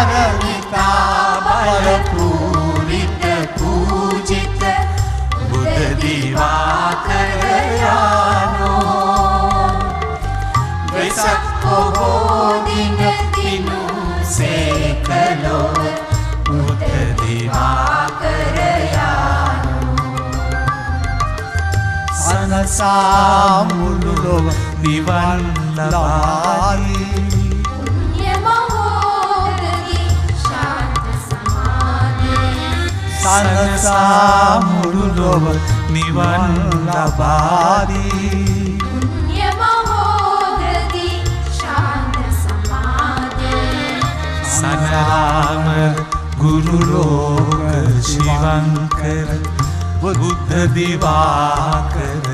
පාරමිතා බලපූරිත පූජිත බුද්ධ දිවාකරයානෝ වෙසක් පොහෝ දින දිනු සේකලොව බුද්ධ දිවාකරයානෝ සනසා මුළු ලොව නිවන් ලබායි සනසා මුළු ලොව නිවන් ලබාදී පුණ්‍ය මහෝදදී ශාන්ත සමාධි සනරාම ගුරු ලෝක ශිවංකර බුද්ධ දිවාකර